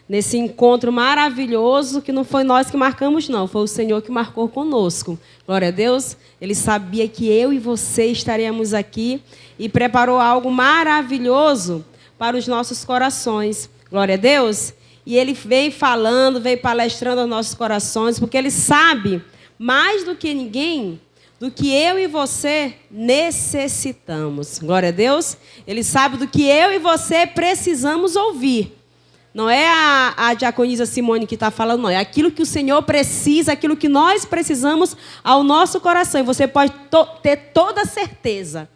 nesse encontro maravilhoso, que não foi nós que marcamos, não, foi o Senhor que marcou conosco. Glória a Deus, Ele sabia que eu e você estaríamos aqui e preparou algo maravilhoso para os nossos corações. Glória a Deus. E Ele veio falando, veio palestrando aos nossos corações, porque Ele sabe, mais do que ninguém, do que eu e você necessitamos. Glória a Deus. Ele sabe do que eu e você precisamos ouvir. Não é a diaconisa Simone que está falando, não. É aquilo que o Senhor precisa, aquilo que nós precisamos ao nosso coração. E você pode ter toda a certeza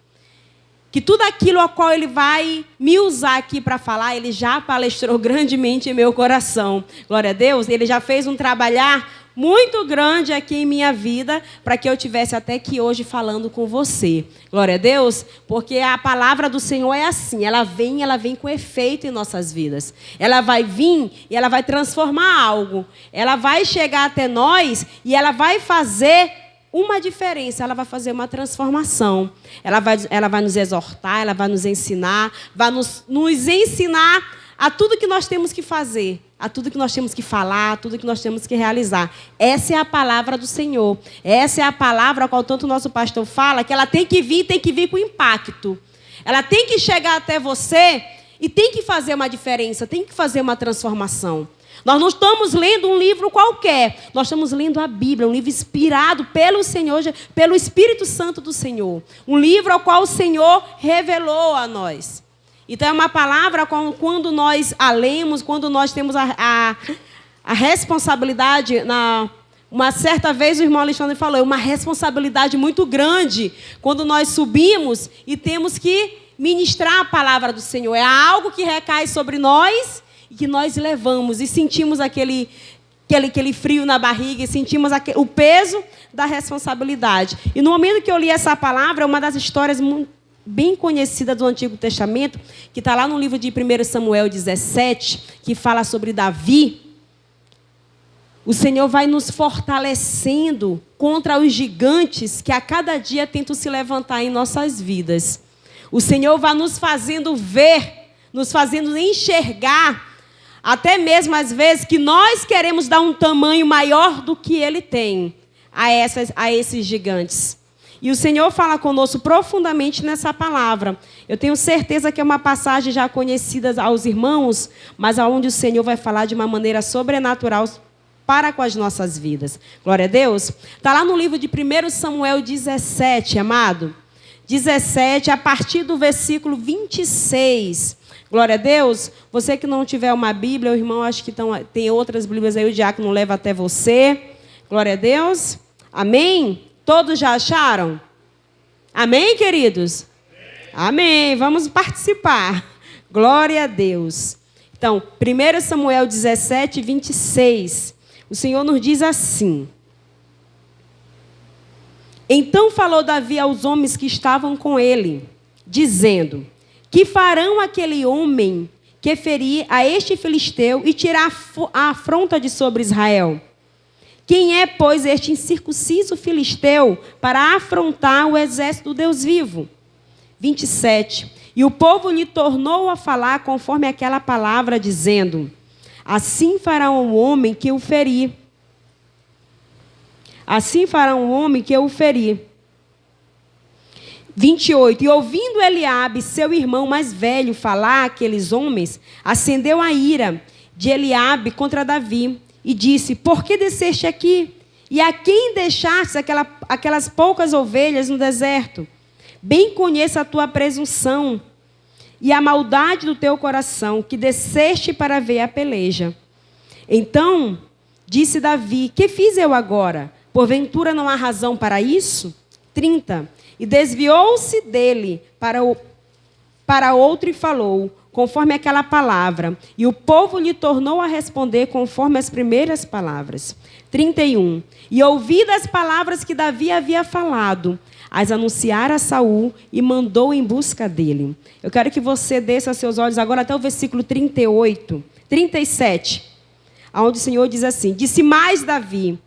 que tudo aquilo ao qual Ele vai me usar aqui para falar, Ele já palestrou grandemente em meu coração. Glória a Deus. Ele já fez um trabalhar muito grande aqui em minha vida, para que eu tivesse até aqui hoje falando com você. Glória a Deus, porque a palavra do Senhor é assim, ela vem com efeito em nossas vidas. Ela vai vir e ela vai transformar algo. Ela vai chegar até nós e ela vai fazer uma diferença, ela vai fazer uma transformação. Ela vai nos exortar, ela vai nos ensinar, vai nos ensinar a tudo que nós temos que fazer, a tudo que nós temos que falar, a tudo que nós temos que realizar. Essa é a palavra do Senhor. Essa é a palavra a qual tanto o nosso pastor fala, que ela tem que vir com impacto. Ela tem que chegar até você e tem que fazer uma diferença, tem que fazer uma transformação. Nós não estamos lendo um livro qualquer, nós estamos lendo a Bíblia, um livro inspirado pelo Senhor, pelo Espírito Santo do Senhor. Um livro ao qual o Senhor revelou a nós. Então, é uma palavra quando nós a lemos, quando nós temos a responsabilidade. Uma certa vez o irmão Alexandre falou, é uma responsabilidade muito grande quando nós subimos e temos que ministrar a palavra do Senhor. É algo que recai sobre nós e que nós levamos e sentimos aquele frio na barriga e sentimos o peso da responsabilidade. E no momento que eu li essa palavra, é uma das histórias bem conhecida do Antigo Testamento, que está lá no livro de 1 Samuel 17, que fala sobre Davi. O Senhor vai nos fortalecendo contra os gigantes que a cada dia tentam se levantar em nossas vidas. O Senhor vai nos fazendo ver, nos fazendo enxergar, até mesmo às vezes que nós queremos dar um tamanho maior do que Ele tem a esses gigantes. E o Senhor fala conosco profundamente nessa palavra. Eu tenho certeza que é uma passagem já conhecida aos irmãos, mas aonde o Senhor vai falar de uma maneira sobrenatural para com as nossas vidas. Glória a Deus. Está lá no livro de 1 Samuel 17, amado. 17, a partir do versículo 26. Glória a Deus. Você que não tiver uma Bíblia, o irmão acho que tem outras Bíblias aí, o diácono leva até você. Glória a Deus. Amém? Todos já acharam? Amém, queridos? Amém. Vamos participar. Glória a Deus. Então, 1 Samuel 17, 26. O Senhor nos diz assim. Então falou Davi aos homens que estavam com ele, dizendo, que farão aquele homem que ferir a este filisteu e tirar a afronta de sobre Israel? Quem é, pois, este incircunciso filisteu para afrontar o exército do Deus vivo? 27. E o povo lhe tornou a falar conforme aquela palavra, dizendo, assim fará um homem que o ferir. Assim fará um homem que o ferir. 28. E ouvindo Eliabe, seu irmão mais velho, falar àqueles homens, acendeu a ira de Eliabe contra Davi. E disse, por que desceste aqui? E a quem deixaste aquelas poucas ovelhas no deserto? Bem conheço a tua presunção e a maldade do teu coração, que desceste para ver a peleja. Então, disse Davi, que fiz eu agora? Porventura não há razão para isso? 30. E desviou-se dele para outro e falou, conforme aquela palavra. E o povo lhe tornou a responder conforme as primeiras palavras. 31. E ouvidas as palavras que Davi havia falado, as anunciara a Saul e mandou em busca dele. Eu quero que você desça seus olhos agora até o versículo 38, 37, onde o Senhor diz assim, disse mais Davi,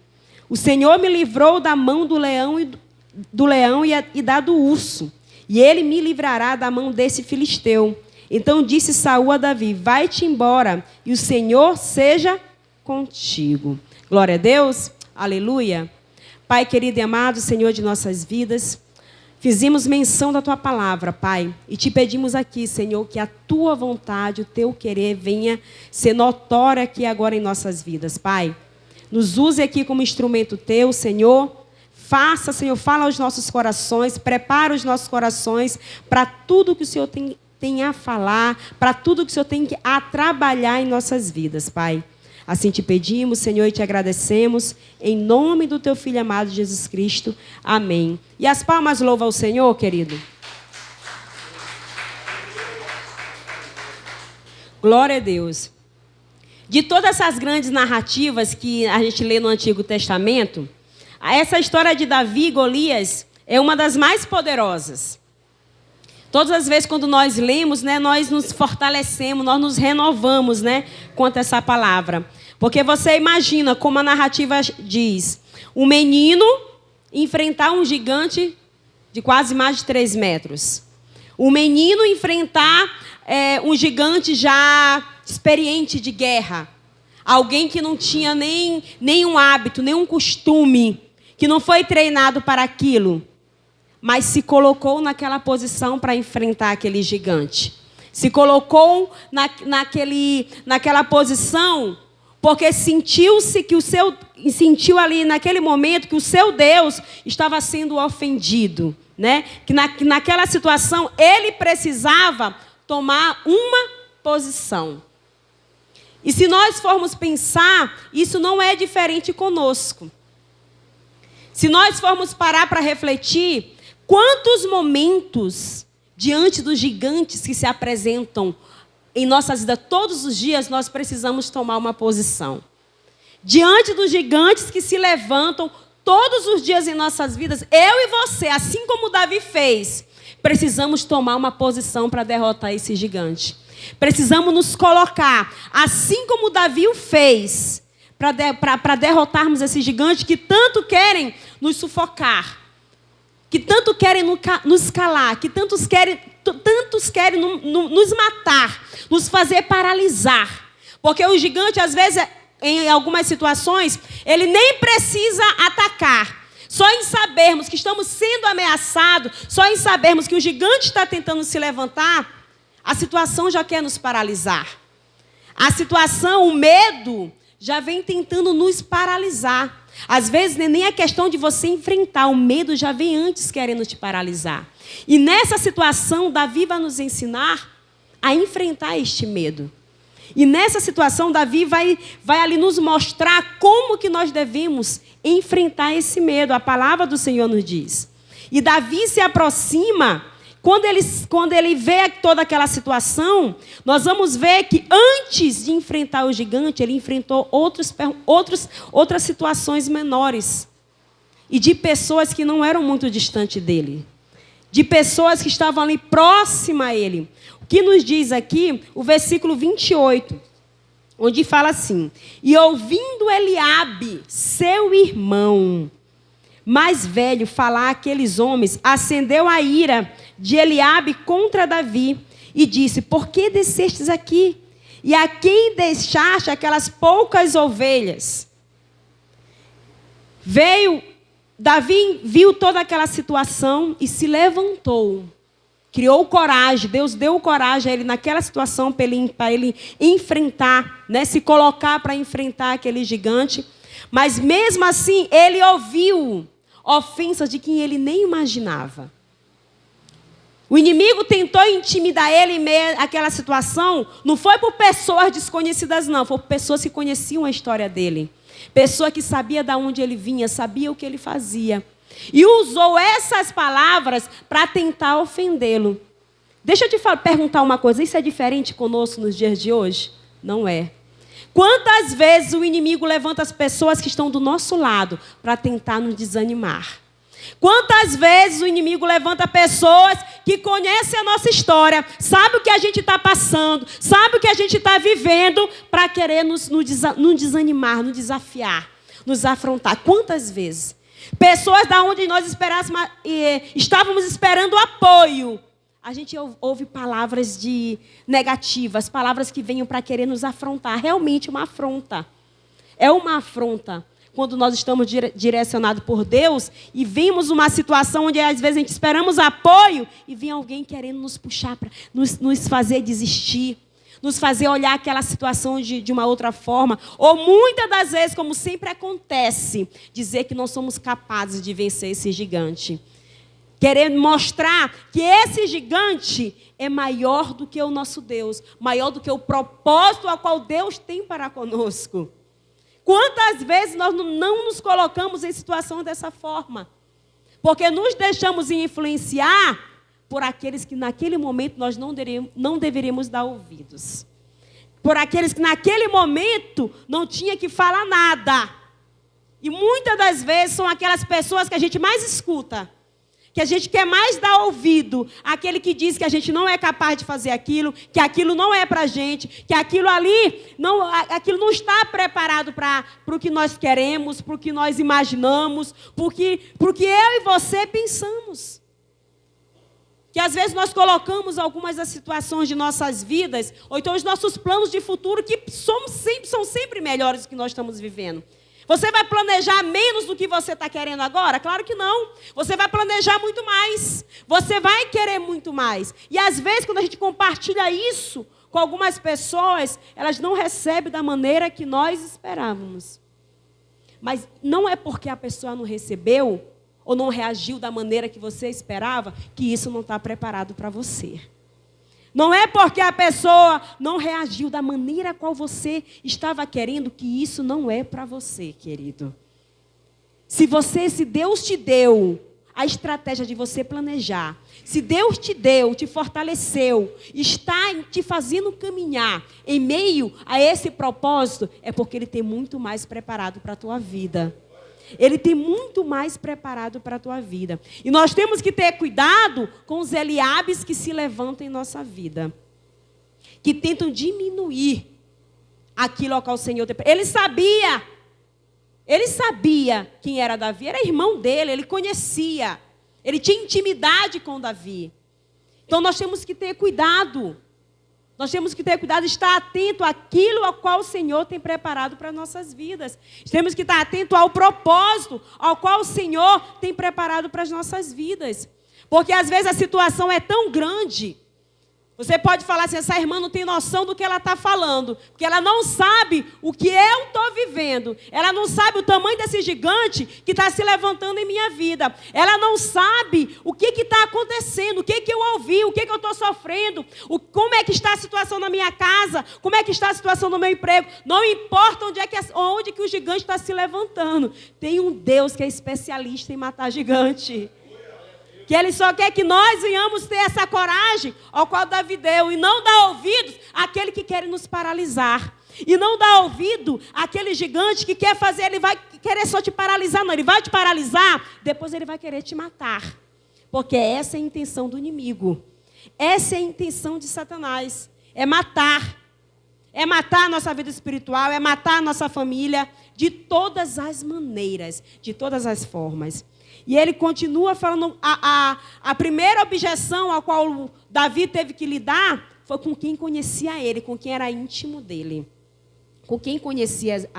o Senhor me livrou da mão do leão e da do urso, e ele me livrará da mão desse filisteu. Então disse Saul a Davi: vai-te embora, e o Senhor seja contigo. Glória a Deus, aleluia. Pai querido e amado, Senhor de nossas vidas, fizemos menção da Tua palavra, Pai, e Te pedimos aqui, Senhor, que a Tua vontade, o Teu querer venha ser notória aqui agora em nossas vidas, Pai. Nos use aqui como instrumento Teu, Senhor. Faça, Senhor, fala aos nossos corações, prepara os nossos corações para tudo que o Senhor tem a falar, para tudo que o Senhor tem a trabalhar em nossas vidas, Pai. Assim te pedimos, Senhor, e te agradecemos, em nome do Teu Filho amado Jesus Cristo. Amém. E as palmas louvam ao Senhor, querido. Glória a Deus. De todas essas grandes narrativas que a gente lê no Antigo Testamento, essa história de Davi e Golias é uma das mais poderosas. Todas as vezes quando nós lemos, né, nós nos fortalecemos, nós nos renovamos, né, quanto a essa palavra. Porque você imagina como a narrativa diz, um menino enfrentar um gigante de quase mais de 3 metros. Um menino enfrentar um gigante já experiente de guerra. Alguém que não tinha nenhum hábito, nenhum costume, que não foi treinado para aquilo, mas se colocou naquela posição para enfrentar aquele gigante. Se colocou naquela posição porque sentiu ali naquele momento que o seu Deus estava sendo ofendido, né? Que naquela situação ele precisava tomar uma posição. E se nós formos pensar, isso não é diferente conosco. Se nós formos parar para refletir, quantos momentos, diante dos gigantes que se apresentam em nossas vidas todos os dias, nós precisamos tomar uma posição. Diante dos gigantes que se levantam todos os dias em nossas vidas, eu e você, assim como Davi fez, precisamos tomar uma posição para derrotar esse gigante. Precisamos nos colocar, assim como Davi o fez, para derrotarmos esse gigante que tanto querem nos sufocar, que tanto querem nos calar, que tantos querem nos matar, nos fazer paralisar. Porque o gigante, às vezes, em algumas situações, ele nem precisa atacar. Só em sabermos que estamos sendo ameaçados, só em sabermos que o gigante está tentando se levantar, a situação já quer nos paralisar. A situação, o medo, já vem tentando nos paralisar. Às vezes, nem é questão de você enfrentar, o medo já vem antes querendo te paralisar. E nessa situação, Davi vai nos ensinar a enfrentar este medo. E nessa situação, Davi vai ali nos mostrar como que nós devemos enfrentar esse medo. A palavra do Senhor nos diz. E Davi se aproxima. Quando ele vê toda aquela situação, nós vamos ver que antes de enfrentar o gigante, ele enfrentou outras situações menores. E de pessoas que não eram muito distantes dele. De pessoas que estavam ali próximas a ele. O que nos diz aqui, o versículo 28, onde fala assim: e ouvindo Eliabe, seu irmão mais velho, falar aqueles homens, acendeu a ira de Eliabe contra Davi e disse: por que descestes aqui? E a quem deixaste aquelas poucas ovelhas? Davi viu toda aquela situação e se levantou. Criou coragem, Deus deu coragem a ele naquela situação para ele enfrentar, né, se colocar para enfrentar aquele gigante. Mas mesmo assim, ele ouviu ofensas de quem ele nem imaginava. O inimigo tentou intimidar ele em meio àquela situação, não foi por pessoas desconhecidas, não, foi por pessoas que conheciam a história dele. Pessoa que sabia de onde ele vinha, sabia o que ele fazia. E usou essas palavras para tentar ofendê-lo. Deixa eu te perguntar uma coisa, isso é diferente conosco nos dias de hoje? Não é. Quantas vezes o inimigo levanta as pessoas que estão do nosso lado para tentar nos desanimar? Quantas vezes o inimigo levanta pessoas que conhecem a nossa história, sabe o que a gente está passando, sabe o que a gente está vivendo, para querer nos desanimar, nos desafiar, nos afrontar. Quantas vezes? Pessoas da onde nós estávamos esperando apoio, a gente ouve palavras negativas, palavras que venham para querer nos afrontar. Realmente uma afronta. É uma afronta quando nós estamos direcionados por Deus e vemos uma situação onde às vezes a gente esperamos apoio e vem alguém querendo nos puxar, para nos fazer desistir, nos fazer olhar aquela situação de uma outra forma. Ou muitas das vezes, como sempre acontece, dizer que não somos capazes de vencer esse gigante. Querendo mostrar que esse gigante é maior do que o nosso Deus, maior do que o propósito ao qual Deus tem para conosco. Quantas vezes nós não nos colocamos em situação dessa forma? Porque nos deixamos influenciar por aqueles que naquele momento nós não deveríamos dar ouvidos. Por aqueles que naquele momento não tinha que falar nada. E muitas das vezes são aquelas pessoas que a gente mais escuta, que a gente quer mais dar ouvido, aquele que diz que a gente não é capaz de fazer aquilo, que aquilo não é para a gente, que aquilo não está preparado para o que nós queremos, para o que nós imaginamos, porque eu e você pensamos. Que às vezes nós colocamos algumas das situações de nossas vidas, ou então os nossos planos de futuro, que são sempre melhores do que nós estamos vivendo. Você vai planejar menos do que você está querendo agora? Claro que não. Você vai planejar muito mais. Você vai querer muito mais. E às vezes, quando a gente compartilha isso com algumas pessoas, elas não recebem da maneira que nós esperávamos. Mas não é porque a pessoa não recebeu ou não reagiu da maneira que você esperava que isso não está preparado para você. Não é porque a pessoa não reagiu da maneira qual você estava querendo que isso não é para você, querido. Se Deus te deu a estratégia de você planejar, se Deus te deu, te fortaleceu, está te fazendo caminhar em meio a esse propósito, é porque Ele tem muito mais preparado para a tua vida. Ele tem muito mais preparado para a tua vida. E nós temos que ter cuidado com os Eliabes que se levantam em nossa vida. Que tentam diminuir aquilo ao qual o Senhor tem. Ele sabia quem era Davi. Era irmão dele, ele conhecia. Ele tinha intimidade com Davi. Então nós temos que ter cuidado. Nós temos que ter cuidado de estar atento àquilo ao qual o Senhor tem preparado para as nossas vidas. Temos que estar atento ao propósito ao qual o Senhor tem preparado para as nossas vidas. Porque às vezes a situação é tão grande. Você pode falar assim, essa irmã não tem noção do que ela está falando. Porque ela não sabe o que eu estou vivendo. Ela não sabe o tamanho desse gigante que está se levantando em minha vida. Ela não sabe o que está acontecendo, o que eu ouvi, o que eu estou sofrendo, como é que está a situação na minha casa, como é que está a situação no meu emprego. Não importa onde que o gigante está se levantando. Tem um Deus que é especialista em matar gigante. Que Ele só quer que nós venhamos ter essa coragem ao qual Davi deu. E não dar ouvidos àquele que quer nos paralisar. E não dar ouvido àquele gigante que quer fazer, ele vai querer só te paralisar. Não, ele vai te paralisar, depois ele vai querer te matar. Porque essa é a intenção do inimigo. Essa é a intenção de Satanás. É matar. É matar a nossa vida espiritual, é matar a nossa família de todas as maneiras, de todas as formas. E ele continua falando, a primeira objeção a qual Davi teve que lidar foi com quem conhecia ele, com quem era íntimo dele. Com quem conhecia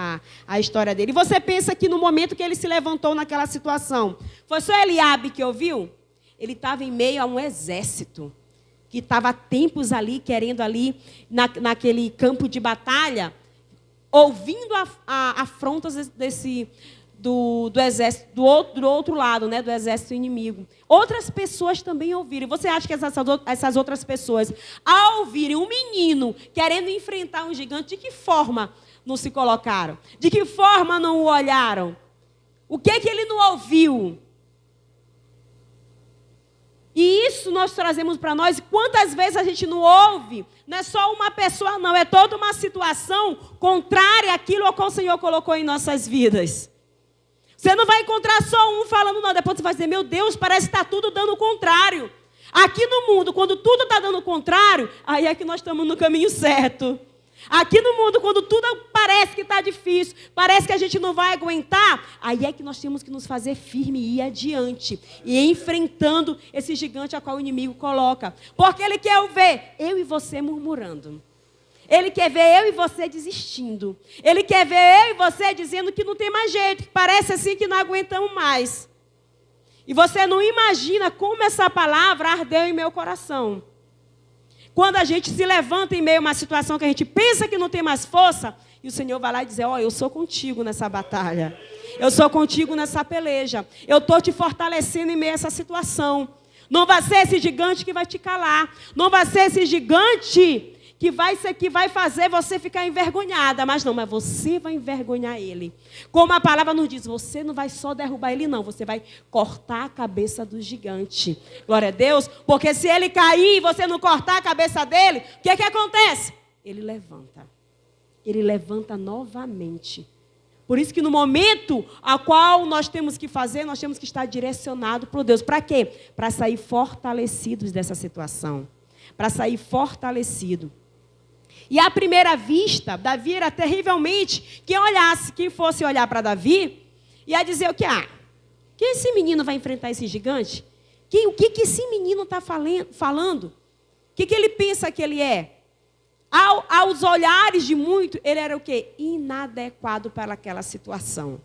a história dele. E você pensa que no momento que ele se levantou naquela situação, foi só Eliabe que ouviu? Ele estava em meio a um exército, que estava há tempos ali, querendo ali, naquele campo de batalha, ouvindo afrontas do exército, do outro lado, né, do exército inimigo. Outras pessoas também ouviram. Você acha que essas outras pessoas, ao ouvirem um menino querendo enfrentar um gigante, de que forma não se colocaram? De que forma não o olharam? O que ele não ouviu? E isso nós trazemos para nós. Quantas vezes a gente não ouve? Não é só uma pessoa, não. É toda uma situação contrária àquilo ao qual o Senhor colocou em nossas vidas. Você não vai encontrar só um falando, não. Depois você vai dizer, meu Deus, parece que está tudo dando o contrário. Aqui no mundo, quando tudo está dando o contrário, aí é que nós estamos no caminho certo. Aqui no mundo, quando tudo parece que está difícil, parece que a gente não vai aguentar, aí é que nós temos que nos fazer firme e ir adiante. E enfrentando esse gigante a qual o inimigo coloca. Porque ele quer ver eu e você murmurando. Ele quer ver eu e você desistindo. Ele quer ver eu e você dizendo que não tem mais jeito, que parece assim que não aguentamos mais. E você não imagina como essa palavra ardeu em meu coração. Quando a gente se levanta em meio a uma situação que a gente pensa que não tem mais força, e o Senhor vai lá e diz, eu sou contigo nessa batalha. Eu sou contigo nessa peleja. Eu estou te fortalecendo em meio a essa situação. Não vai ser esse gigante que vai te calar. Não vai ser esse gigante que vai fazer você ficar envergonhada. Mas você vai envergonhar ele. Como a palavra nos diz, você não vai só derrubar ele, não. Você vai cortar a cabeça do gigante. Glória a Deus. Porque se ele cair e você não cortar a cabeça dele, o que acontece? Ele levanta. Ele levanta novamente. Por isso que no momento a qual nós temos que fazer, nós temos que estar direcionados por Deus. Para quê? Para sair fortalecidos dessa situação. Para sair fortalecido. E à primeira vista, Davi era terrivelmente, quem fosse olhar para Davi, ia dizer o que? Que esse menino vai enfrentar esse gigante? O que esse menino está falando? O que ele pensa que ele é? Aos olhares de muito, ele era o quê? Inadequado para aquela situação.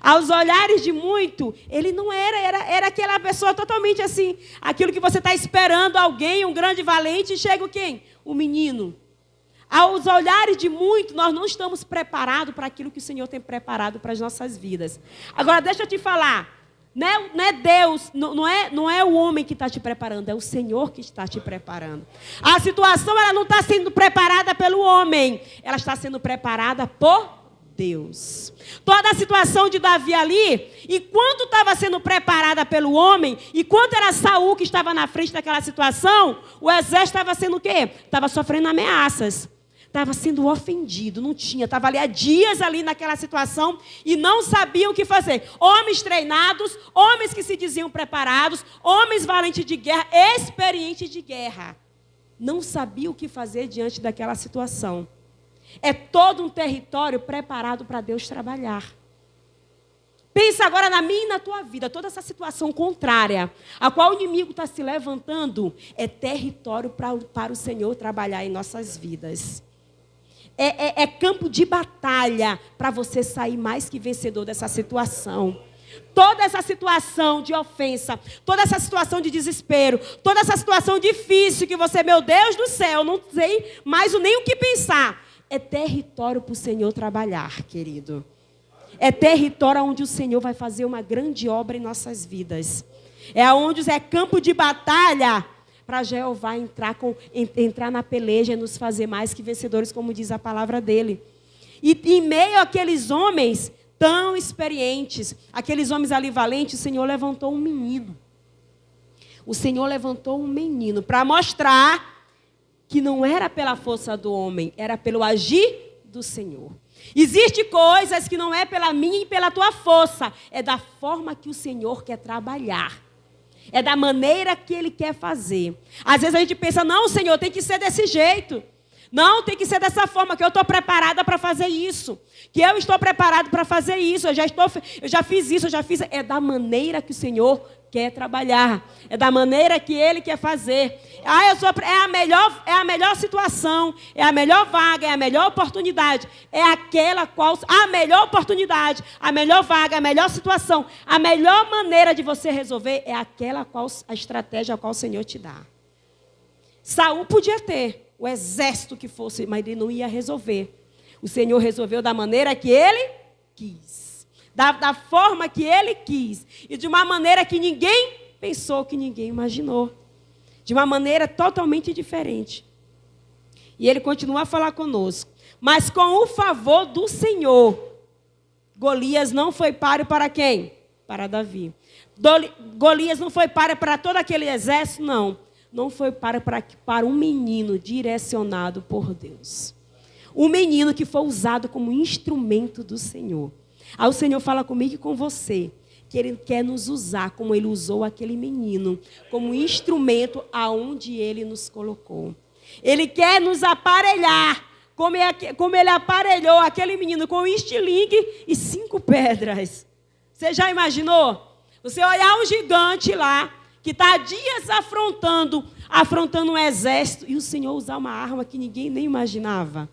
Aos olhares de muito, ele não era aquela pessoa totalmente assim, aquilo que você está esperando alguém, um grande valente, e chega o quem? O menino. Aos olhares de muito, nós não estamos preparados para aquilo que o Senhor tem preparado para as nossas vidas. Agora, deixa eu te falar. Não é Deus, não é o homem que está te preparando, é o Senhor que está te preparando. A situação ela não está sendo preparada pelo homem, ela está sendo preparada por Deus. Toda a situação de Davi ali, enquanto estava sendo preparada pelo homem, enquanto era Saul que estava na frente daquela situação, o exército estava sendo o quê? Estava sofrendo ameaças. Estava sendo ofendido, não tinha, estava ali há dias ali naquela situação e não sabiam o que fazer. Homens treinados, homens que se diziam preparados, homens valentes de guerra, experientes de guerra. Não sabiam o que fazer diante daquela situação. É todo um território preparado para Deus trabalhar. Pensa agora na minha e na tua vida, toda essa situação contrária, a qual o inimigo está se levantando, é território para o Senhor trabalhar em nossas vidas. É campo de batalha para você sair mais que vencedor dessa situação. Toda essa situação de ofensa, toda essa situação de desespero, toda essa situação difícil que você, meu Deus do céu, não sei mais nem o que pensar. É território para o Senhor trabalhar, querido. É território onde o Senhor vai fazer uma grande obra em nossas vidas. É onde é campo de batalha para Jeová entrar na peleja e nos fazer mais que vencedores, como diz a palavra dele. E em meio àqueles homens tão experientes, aqueles homens ali valentes, o Senhor levantou um menino. O Senhor levantou um menino para mostrar que não era pela força do homem, era pelo agir do Senhor. Existem coisas que não é pela minha e pela tua força, é da forma que o Senhor quer trabalhar. É da maneira que Ele quer fazer. Às vezes a gente pensa, não, Senhor, tem que ser desse jeito. Não, tem que ser dessa forma, que eu estou preparada para fazer isso. Que eu estou preparado para fazer isso. Eu já fiz isso, eu já fiz. É da maneira que o Senhor quer trabalhar. É da maneira que Ele quer fazer. É a melhor situação, é a melhor vaga, é a melhor oportunidade. É aquela qual... A melhor oportunidade, a melhor vaga, a melhor situação, a melhor maneira de você resolver é aquela qual a estratégia a qual o Senhor te dá. Saul podia ter o exército que fosse, mas ele não ia resolver. O Senhor resolveu da maneira que Ele quis. Da forma que Ele quis. E de uma maneira que ninguém pensou, que ninguém imaginou. De uma maneira totalmente diferente. E Ele continua a falar conosco. Mas com o favor do Senhor, Golias não foi páreo para quem? Para Davi. Golias não foi páreo para todo aquele exército, não. Não foi para um menino direcionado por Deus. Um menino que foi usado como instrumento do Senhor. Aí o Senhor fala comigo e com você, que Ele quer nos usar como Ele usou aquele menino, como instrumento aonde Ele nos colocou. Ele quer nos aparelhar como ele aparelhou aquele menino com um estilingue e 5 pedras. Você já imaginou? Você olhar um gigante lá, que está há dias afrontando um exército, e o Senhor usar uma arma que ninguém nem imaginava.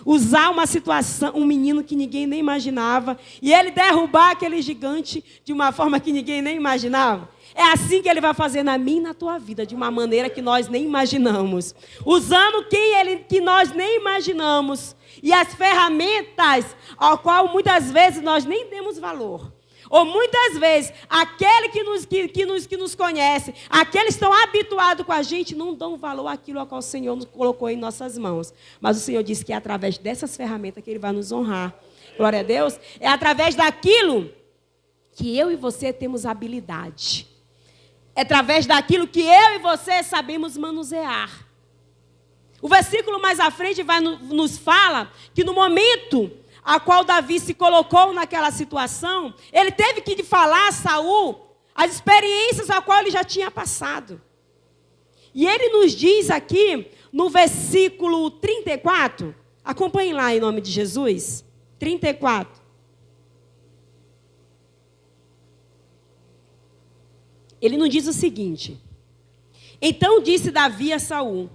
Usar uma situação, um menino que ninguém nem imaginava, e ele derrubar aquele gigante de uma forma que ninguém nem imaginava. É assim que ele vai fazer na minha e na tua vida, de uma maneira que nós nem imaginamos. Usando que nós nem imaginamos. E as ferramentas ao qual muitas vezes nós nem demos valor. Ou muitas vezes, aquele que nos conhece, aqueles que estão habituados com a gente, não dão valor àquilo ao qual o Senhor nos colocou em nossas mãos. Mas o Senhor disse que é através dessas ferramentas que Ele vai nos honrar. Glória a Deus. É através daquilo que eu e você temos habilidade. É através daquilo que eu e você sabemos manusear. O versículo mais à frente nos fala que no momento a qual Davi se colocou naquela situação, ele teve que falar a Saul as experiências a qual ele já tinha passado. E ele nos diz aqui, no versículo 34, acompanhem lá em nome de Jesus, 34. Ele nos diz o seguinte: então disse Davi a Saul: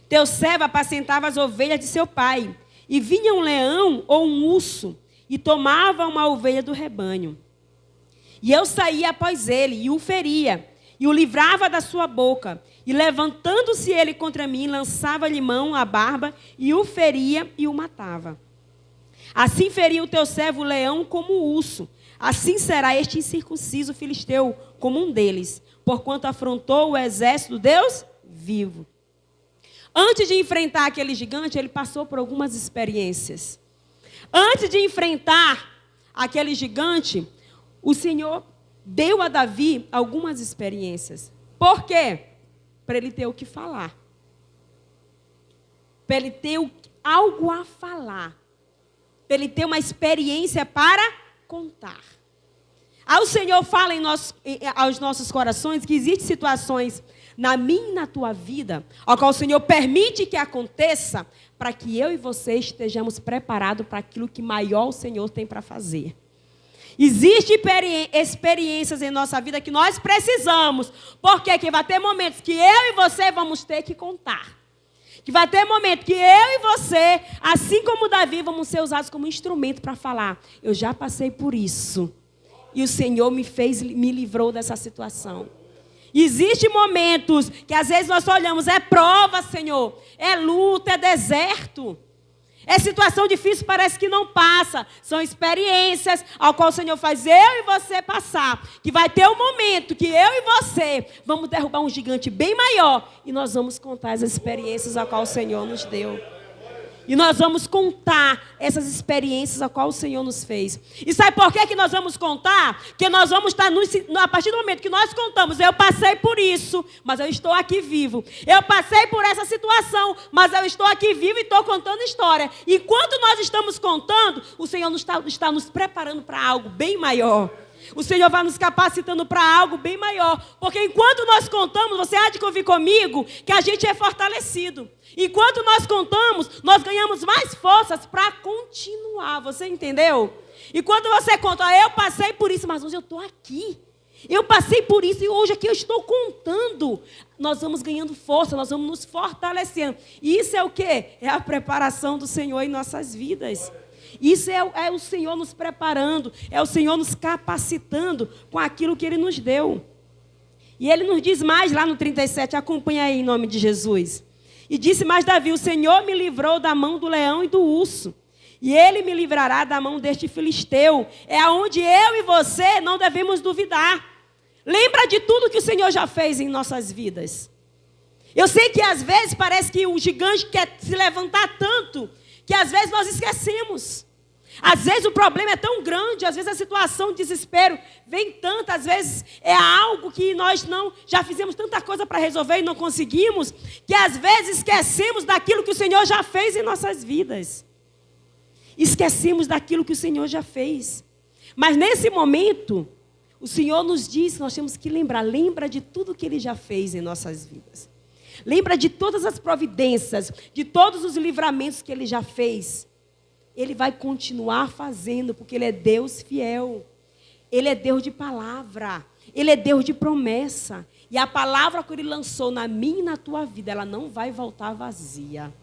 teu servo apacentava as ovelhas de seu pai, e vinha um leão ou um urso, e tomava uma ovelha do rebanho. E eu saía após ele, e o feria, e o livrava da sua boca. E levantando-se ele contra mim, lançava-lhe mão à barba, e o feria e o matava. Assim feria o teu servo o leão como o urso. Assim será este incircunciso filisteu como um deles, porquanto afrontou o exército do Deus vivo. Antes de enfrentar aquele gigante, ele passou por algumas experiências. Antes de enfrentar aquele gigante, o Senhor deu a Davi algumas experiências. Por quê? Para ele ter o que falar. Para ele ter algo a falar. Para ele ter uma experiência para contar. Aí o Senhor fala aos nossos corações que existem situações na minha e na tua vida, ao qual o Senhor permite que aconteça, para que eu e você estejamos preparados para aquilo que maior o Senhor tem para fazer. Existem experiências em nossa vida que nós precisamos, porque que vai ter momentos que eu e você vamos ter que contar. Que vai ter momentos que eu e você, assim como Davi, vamos ser usados como instrumento para falar: eu já passei por isso, e o Senhor me livrou dessa situação. Existem momentos que às vezes nós olhamos, é prova, Senhor, é luta, é deserto. É situação difícil, parece que não passa. São experiências ao qual o Senhor faz eu e você passar. Que vai ter um momento que eu e você vamos derrubar um gigante bem maior. E nós vamos contar as experiências ao qual o Senhor nos deu. E nós vamos contar essas experiências a qual o Senhor nos fez. E sabe por que nós vamos contar? Que nós vamos estar, a partir do momento que nós contamos, eu passei por isso, mas eu estou aqui vivo. Eu passei por essa situação, mas eu estou aqui vivo e estou contando história. E enquanto nós estamos contando, o Senhor está nos preparando para algo bem maior. O Senhor vai nos capacitando para algo bem maior. Porque enquanto nós contamos, você há de convir comigo, que a gente é fortalecido. Enquanto nós contamos, nós ganhamos mais forças para continuar. Você entendeu? E quando você conta, eu passei por isso, mas hoje eu estou aqui. Eu passei por isso e hoje aqui eu estou contando. Nós vamos ganhando força, nós vamos nos fortalecendo. E isso é o quê? É a preparação do Senhor em nossas vidas. Isso é o Senhor nos preparando, é o Senhor nos capacitando com aquilo que Ele nos deu. E Ele nos diz mais lá no 37, acompanha aí em nome de Jesus. E disse mais Davi: o Senhor me livrou da mão do leão e do urso, e Ele me livrará da mão deste filisteu. É aonde eu e você não devemos duvidar. Lembra de tudo que o Senhor já fez em nossas vidas. Eu sei que às vezes parece que o gigante quer se levantar tanto, que às vezes nós esquecemos. Às vezes o problema é tão grande, às vezes a situação de desespero vem tanto, às vezes é algo que nós já fizemos tanta coisa para resolver e não conseguimos, que às vezes esquecemos daquilo que o Senhor já fez em nossas vidas. Esquecemos daquilo que o Senhor já fez. Mas nesse momento, o Senhor nos diz que nós temos que lembra de tudo que Ele já fez em nossas vidas. Lembra de todas as providências, de todos os livramentos que Ele já fez. Ele vai continuar fazendo, porque Ele é Deus fiel. Ele é Deus de palavra. Ele é Deus de promessa. E a palavra que Ele lançou na minha e na tua vida, ela não vai voltar vazia.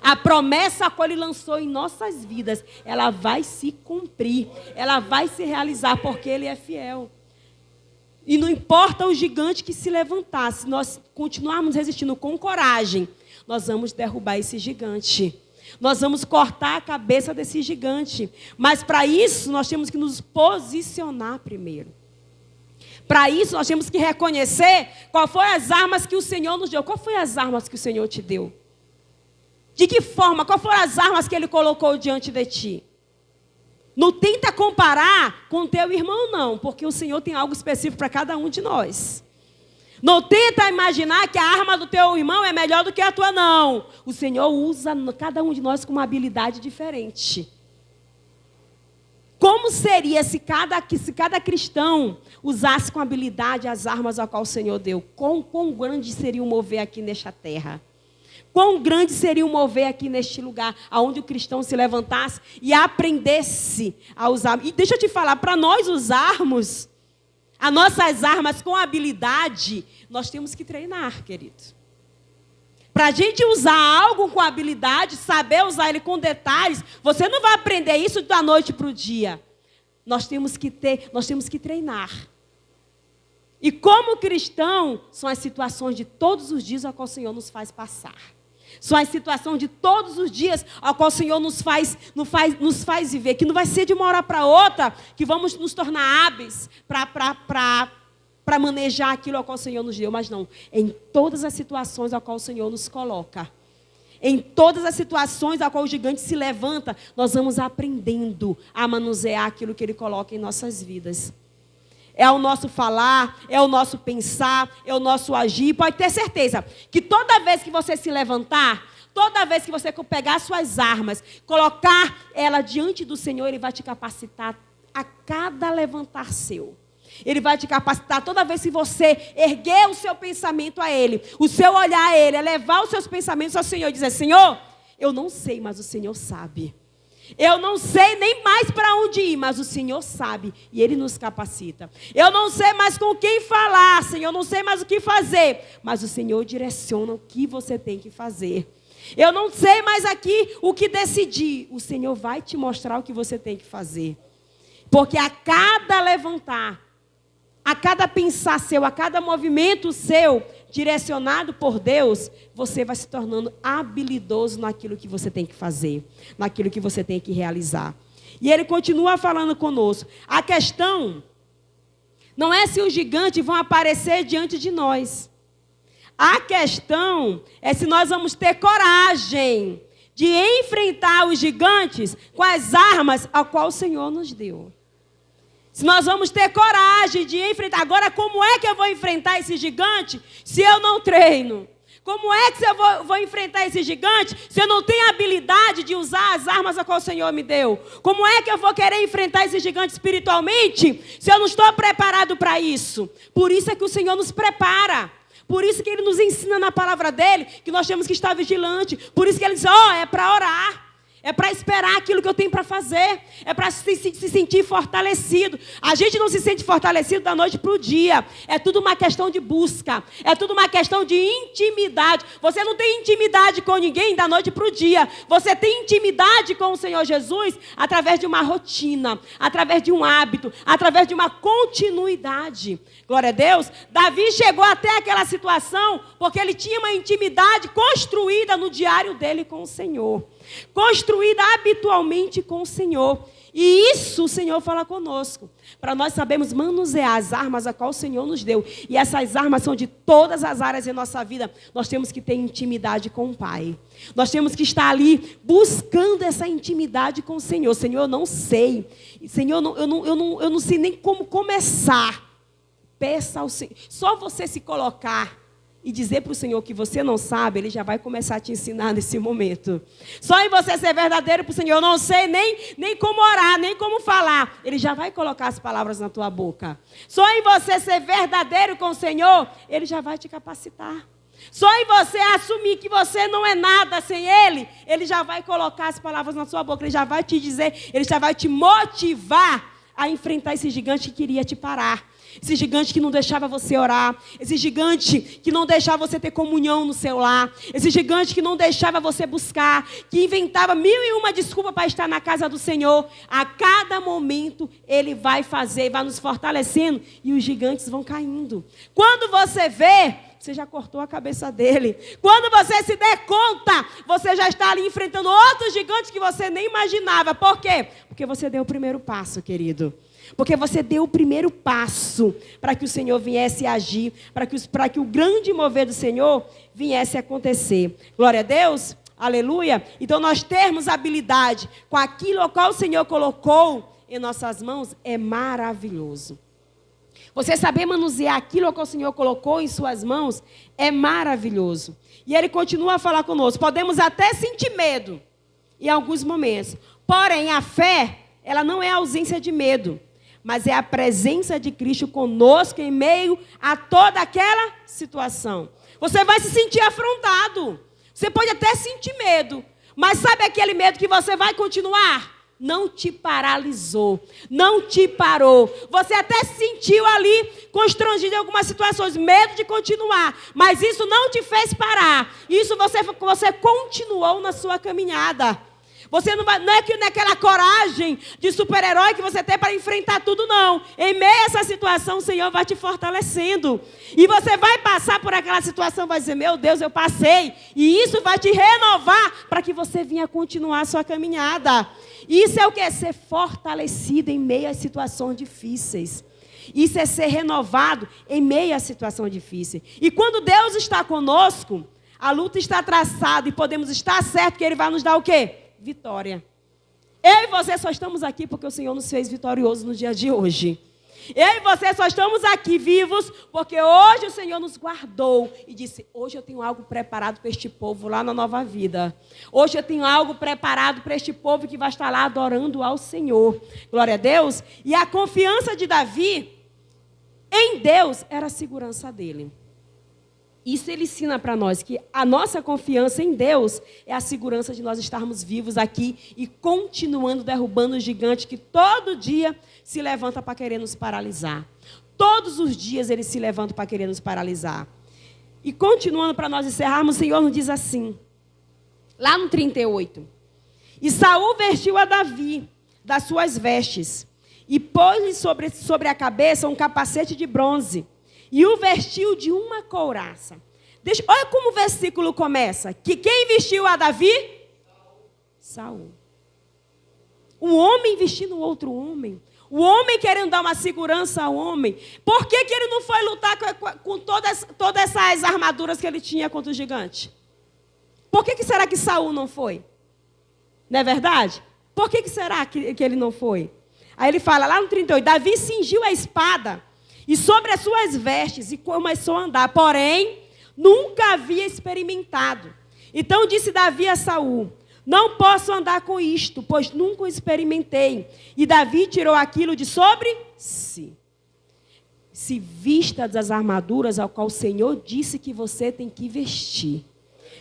A promessa que Ele lançou em nossas vidas, ela vai se cumprir. Ela vai se realizar, porque Ele é fiel. E não importa o gigante que se levantar, se nós continuarmos resistindo com coragem, nós vamos derrubar esse gigante. Nós vamos cortar a cabeça desse gigante. Mas para isso, nós temos que nos posicionar primeiro. Para isso, nós temos que reconhecer qual foi as armas que o Senhor nos deu. Qual foi as armas que o Senhor te deu? De que forma? Qual foram as armas que Ele colocou diante de ti? Não tenta comparar com o teu irmão, não. Porque o Senhor tem algo específico para cada um de nós. Não tenta imaginar que a arma do teu irmão é melhor do que a tua, não. O Senhor usa cada um de nós com uma habilidade diferente. Como seria se cada cristão usasse com habilidade as armas a qual o Senhor deu? Quão grande seria o mover aqui nesta terra? Quão grande seria o mover aqui neste lugar, onde o cristão se levantasse e aprendesse a usar. E deixa eu te falar, para nós usarmos as nossas armas com habilidade, nós temos que treinar, querido. Para a gente usar algo com habilidade, saber usar ele com detalhes, você não vai aprender isso da noite para o dia. Nós temos que treinar. E como cristão, são as situações de todos os dias a qual o Senhor nos faz passar. São as situações de todos os dias a qual o Senhor nos faz viver. Que não vai ser de uma hora para outra que vamos nos tornar hábeis para manejar aquilo a qual o Senhor nos deu. Mas não, em todas as situações a qual o Senhor nos coloca. Em todas as situações a qual o gigante se levanta, nós vamos aprendendo a manusear aquilo que Ele coloca em nossas vidas. É o nosso falar, é o nosso pensar, é o nosso agir. Pode ter certeza que toda vez que você se levantar, toda vez que você pegar suas armas, colocar ela diante do Senhor, Ele vai te capacitar a cada levantar seu. Ele vai te capacitar toda vez que você erguer o seu pensamento a Ele, o seu olhar a Ele, elevar os seus pensamentos ao Senhor e dizer: Senhor, eu não sei, mas o Senhor sabe. Eu não sei nem mais para onde ir, mas o Senhor sabe e Ele nos capacita. Eu não sei mais com quem falar, Senhor, eu não sei mais o que fazer, mas o Senhor direciona o que você tem que fazer. Eu não sei mais aqui o que decidir, o Senhor vai te mostrar o que você tem que fazer. Porque a cada levantar, a cada pensar seu, a cada movimento seu, direcionado por Deus, você vai se tornando habilidoso naquilo que você tem que fazer, naquilo que você tem que realizar. E Ele continua falando conosco. A questão não é se os gigantes vão aparecer diante de nós. A questão é se nós vamos ter coragem de enfrentar os gigantes com as armas a qual o Senhor nos deu. Se nós vamos ter coragem de enfrentar. Agora, como é que eu vou enfrentar esse gigante se eu não treino? Como é que eu vou enfrentar esse gigante se eu não tenho a habilidade de usar as armas a qual o Senhor me deu? Como é que eu vou querer enfrentar esse gigante espiritualmente se eu não estou preparado para isso? Por isso é que o Senhor nos prepara. Por isso que Ele nos ensina na palavra dEle que nós temos que estar vigilante. Por isso que Ele diz: é para orar. É para esperar aquilo que eu tenho para fazer. É para se sentir fortalecido. A gente não se sente fortalecido da noite para o dia. É tudo uma questão de busca. É tudo uma questão de intimidade. Você não tem intimidade com ninguém da noite para o dia. Você tem intimidade com o Senhor Jesus através de uma rotina, através de um hábito, através de uma continuidade. Glória a Deus. Davi chegou até aquela situação porque ele tinha uma intimidade construída no diário dele com o Senhor. Construída habitualmente com o Senhor. E isso o Senhor fala conosco. Para nós sabermos manusear as armas a qual o Senhor nos deu. E essas armas são de todas as áreas em nossa vida. Nós temos que ter intimidade com o Pai. Nós temos que estar ali buscando essa intimidade com o Senhor. Senhor, eu não sei. Senhor, eu não sei nem como começar. Peça ao Senhor. Só você se colocar e dizer para o Senhor que você não sabe, Ele já vai começar a te ensinar nesse momento. Só em você ser verdadeiro para o Senhor, eu não sei nem como orar, nem como falar. Ele já vai colocar as palavras na tua boca. Só em você ser verdadeiro com o Senhor, Ele já vai te capacitar. Só em você assumir que você não é nada sem Ele, Ele já vai colocar as palavras na sua boca, Ele já vai te dizer, Ele já vai te motivar a enfrentar esse gigante que queria te parar. Esse gigante que não deixava você orar. Esse gigante que não deixava você ter comunhão no seu lar. Esse gigante que não deixava você buscar. Que inventava 1001 desculpas para estar na casa do Senhor. A cada momento Ele vai fazer, vai nos fortalecendo. E os gigantes vão caindo. Quando você vê, você já cortou a cabeça dele. Quando você se der conta, você já está ali enfrentando outros gigantes que você nem imaginava. Por quê? Porque você deu o primeiro passo, querido. Porque você deu o primeiro passo para que o Senhor viesse a agir, para que o grande mover do Senhor viesse a acontecer. Glória a Deus, aleluia. Então nós termos habilidade com aquilo ao qual o Senhor colocou em nossas mãos é maravilhoso. Você saber manusear aquilo ao qual o Senhor colocou em suas mãos é maravilhoso. E Ele continua a falar conosco. Podemos até sentir medo em alguns momentos. Porém, a fé, ela não é a ausência de medo, mas é a presença de Cristo conosco em meio a toda aquela situação. Você vai se sentir afrontado. Você pode até sentir medo. Mas sabe aquele medo que você vai continuar? Não te paralisou. Não te parou. Você até se sentiu ali constrangido em algumas situações. Medo de continuar. Mas isso não te fez parar. Isso você continuou na sua caminhada. Você não é que naquela coragem de super-herói que você tem para enfrentar tudo, não. Em meio a essa situação, o Senhor vai te fortalecendo. E você vai passar por aquela situação, vai dizer, meu Deus, eu passei. E isso vai te renovar para que você venha continuar a sua caminhada. Isso é o que? É ser fortalecido em meio às situações difíceis. Isso é ser renovado em meio à situação difícil. E quando Deus está conosco, a luta está traçada e podemos estar certo que Ele vai nos dar o quê? Vitória. Eu e você só estamos aqui porque o Senhor nos fez vitoriosos no dia de hoje. Eu e você só estamos aqui vivos porque hoje o Senhor nos guardou e disse, hoje eu tenho algo preparado para este povo lá na Nova Vida. Hoje eu tenho algo preparado para este povo que vai estar lá adorando ao Senhor. Glória a Deus. E a confiança de Davi em Deus era a segurança dele. Isso ele ensina para nós, que a nossa confiança em Deus é a segurança de nós estarmos vivos aqui e continuando derrubando o gigante que todo dia se levanta para querer nos paralisar. Todos os dias ele se levanta para querer nos paralisar. E continuando para nós encerrarmos, o Senhor nos diz assim, lá no 38. E Saul vestiu a Davi das suas vestes e pôs-lhe sobre a cabeça um capacete de bronze. E o vestiu de uma couraça. Olha como o versículo começa. Que quem vestiu a Davi? Saul. Um homem vestindo outro homem. O homem querendo dar uma segurança ao homem. Por que ele não foi lutar com todas essas armaduras que ele tinha contra o gigante? Por que será que Saul não foi? Não é verdade? Por que será que ele não foi? Aí ele fala lá no 38. Davi cingiu a espada e sobre as suas vestes, e começou a andar. Porém, nunca havia experimentado. Então disse Davi a Saul, não posso andar com isto, pois nunca o experimentei. E Davi tirou aquilo de sobre si. Se vista das armaduras ao qual o Senhor disse que você tem que vestir.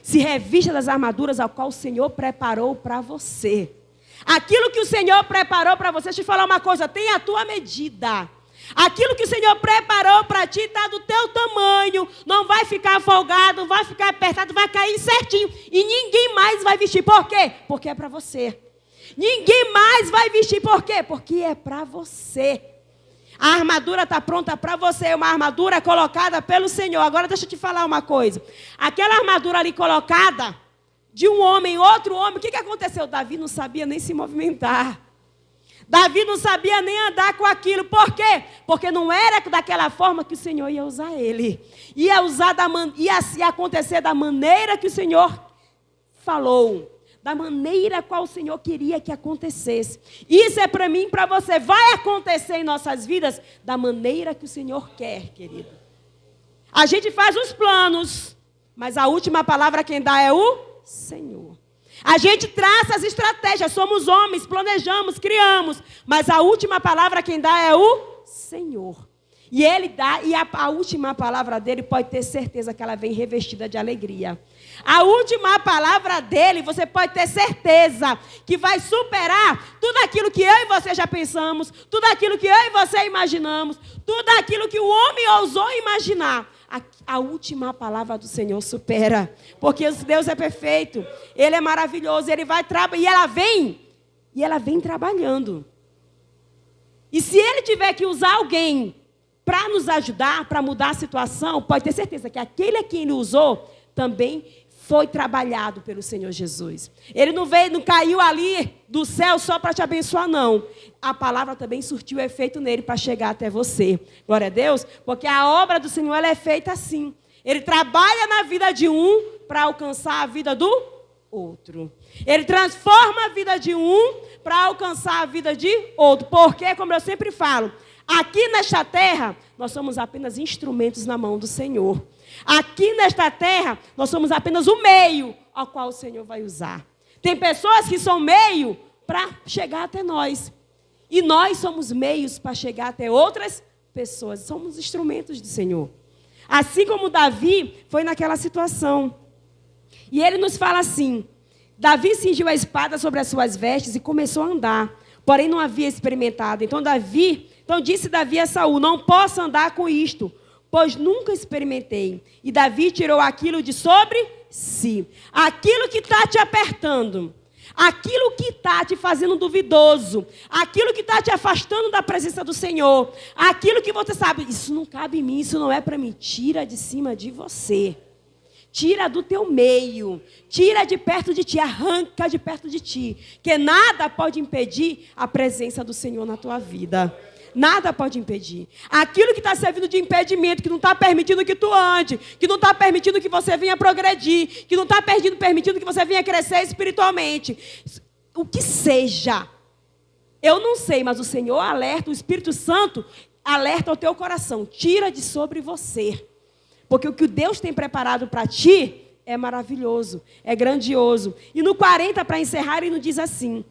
Se revista das armaduras ao qual o Senhor preparou para você. Aquilo que o Senhor preparou para você, deixa eu te falar uma coisa, tem a tua medida. Aquilo que o Senhor preparou para ti está do teu tamanho. Não vai ficar folgado, não vai ficar apertado, vai cair certinho. E ninguém mais vai vestir. Por quê? Porque é para você. Ninguém mais vai vestir. Por quê? Porque é para você. A armadura está pronta para você. É uma armadura colocada pelo Senhor. Agora deixa eu te falar uma coisa. Aquela armadura ali colocada de um homem, outro homem. O que aconteceu? Davi não sabia nem se movimentar. Davi não sabia nem andar com aquilo. Por quê? Porque não era daquela forma que o Senhor ia usar ele. Ia acontecer da maneira que o Senhor falou. Da maneira qual o Senhor queria que acontecesse. Isso é para mim e para você. Vai acontecer em nossas vidas da maneira que o Senhor quer, querido. A gente faz os planos, mas a última palavra quem dá é o Senhor. A gente traça as estratégias, somos homens, planejamos, criamos, mas a última palavra quem dá é o Senhor. E ele dá, e a última palavra dele pode ter certeza que ela vem revestida de alegria. A última palavra dele, você pode ter certeza que vai superar tudo aquilo que eu e você já pensamos, tudo aquilo que eu e você imaginamos, tudo aquilo que o homem ousou imaginar. A última palavra do Senhor supera, porque Deus é perfeito, Ele é maravilhoso, Ele vai trabalhar, e ela vem trabalhando. E se Ele tiver que usar alguém para nos ajudar, para mudar a situação, pode ter certeza que aquele a quem Ele usou também foi trabalhado pelo Senhor Jesus. Ele não veio, não caiu ali do céu só para te abençoar, não. A palavra também surtiu efeito nele para chegar até você. Glória a Deus, porque a obra do Senhor ela é feita assim. Ele trabalha na vida de um para alcançar a vida do outro. Ele transforma a vida de um para alcançar a vida de outro. Porque, como eu sempre falo, aqui nesta terra, nós somos apenas instrumentos na mão do Senhor. Aqui nesta terra, nós somos apenas o meio ao qual o Senhor vai usar. Tem pessoas que são meio para chegar até nós. E nós somos meios para chegar até outras pessoas. Somos instrumentos do Senhor. Assim como Davi foi naquela situação. E ele nos fala assim: Davi cingiu a espada sobre as suas vestes e começou a andar. Porém não havia experimentado. Então disse Davi a Saul: não posso andar com isto, pois nunca experimentei. E Davi tirou aquilo de sobre si. Aquilo que está te apertando, aquilo que está te fazendo duvidoso, aquilo que está te afastando da presença do Senhor, aquilo que você sabe, isso não cabe em mim, isso não é para mim, tira de cima de você. Tira do teu meio, tira de perto de ti, arranca de perto de ti, que nada pode impedir a presença do Senhor na tua vida. Nada pode impedir. Aquilo que está servindo de impedimento, que não está permitindo que tu ande, que não está permitindo que você venha progredir, que não está permitindo que você venha crescer espiritualmente. O que seja, eu não sei, mas o Senhor alerta, o Espírito Santo alerta o teu coração. Tira de sobre você. Porque o que Deus tem preparado para ti é maravilhoso, é grandioso. E no 40, para encerrar, ele nos diz assim: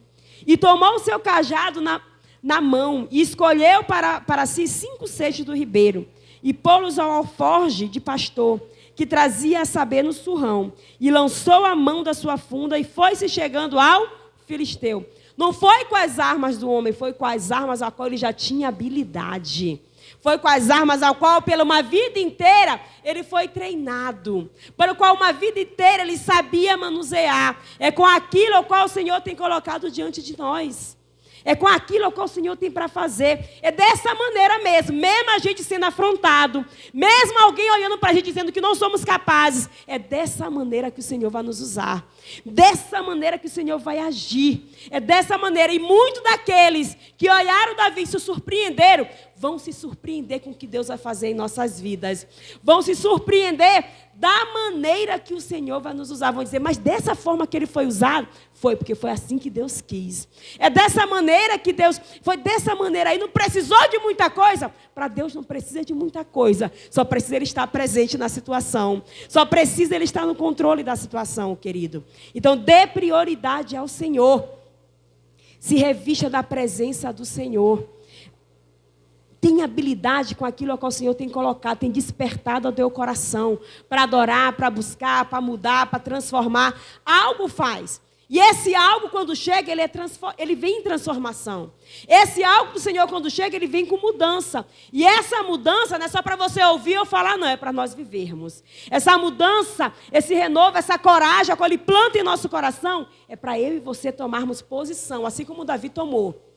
e tomou o seu cajado na mão, e escolheu para si 5 seixos do ribeiro, e pô-los ao alforje de pastor, que trazia a saber no surrão, e lançou a mão da sua funda, e foi-se chegando ao filisteu. Não foi com as armas do homem, foi com as armas a qual ele já tinha habilidade. Foi com as armas ao qual, pela uma vida inteira, ele foi treinado. Pelo qual, uma vida inteira, ele sabia manusear. É com aquilo ao qual o Senhor tem colocado diante de nós. É com aquilo ao qual o Senhor tem para fazer. É dessa maneira mesmo a gente sendo afrontado, mesmo alguém olhando para a gente dizendo que não somos capazes, é dessa maneira que o Senhor vai nos usar. Dessa maneira que o Senhor vai agir. É dessa maneira. E muitos daqueles que olharam Davi e se surpreenderam, vão se surpreender com o que Deus vai fazer em nossas vidas. Vão se surpreender da maneira que o Senhor vai nos usar. Vão dizer, mas dessa forma que ele foi usado, foi porque foi assim que Deus quis. É dessa maneira que Deus, foi dessa maneira aí, não precisou de muita coisa. Para Deus não precisa de muita coisa, só precisa ele estar presente na situação. Só precisa ele estar no controle da situação, querido. Então dê prioridade ao Senhor. Se revista da presença do Senhor. Tem habilidade com aquilo que o Senhor tem colocado, tem despertado ao teu coração para adorar, para buscar, para mudar, para transformar. Algo faz. E esse algo, quando chega, ele vem em transformação. Esse algo do Senhor, quando chega, ele vem com mudança. E essa mudança não é só para você ouvir ou falar, não. É para nós vivermos. Essa mudança, esse renovo, essa coragem, a qual ele planta em nosso coração, é para eu e você tomarmos posição, assim como Davi tomou.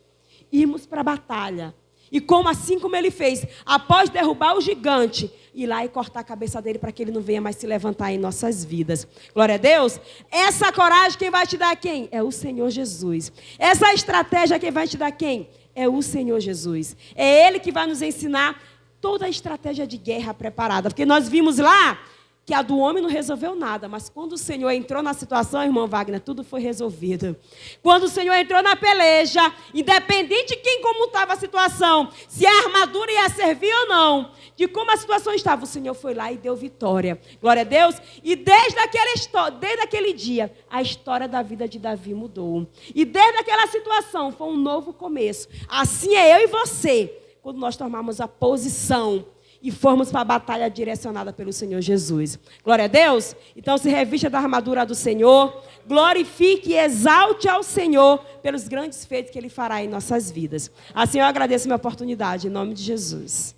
Irmos para a batalha. E assim como ele fez, após derrubar o gigante, ir lá e cortar a cabeça dele para que ele não venha mais se levantar em nossas vidas. Glória a Deus. Essa coragem quem vai te dar quem? É o Senhor Jesus. Essa estratégia quem vai te dar quem? É o Senhor Jesus. É Ele que vai nos ensinar toda a estratégia de guerra preparada. Porque nós vimos lá que a do homem não resolveu nada, mas quando o Senhor entrou na situação, irmão Wagner, tudo foi resolvido. Quando o Senhor entrou na peleja, independente de como estava a situação, se a armadura ia servir ou não, de como a situação estava, o Senhor foi lá e deu vitória. Glória a Deus. E desde aquele dia, a história da vida de Davi mudou. E desde aquela situação, foi um novo começo. Assim é eu e você. quando nós tomarmos a posição e formos para a batalha direcionada pelo Senhor Jesus. Glória a Deus. Então se revista da armadura do Senhor, glorifique e exalte ao Senhor pelos grandes feitos que Ele fará em nossas vidas. Assim eu agradeço a minha oportunidade, em nome de Jesus.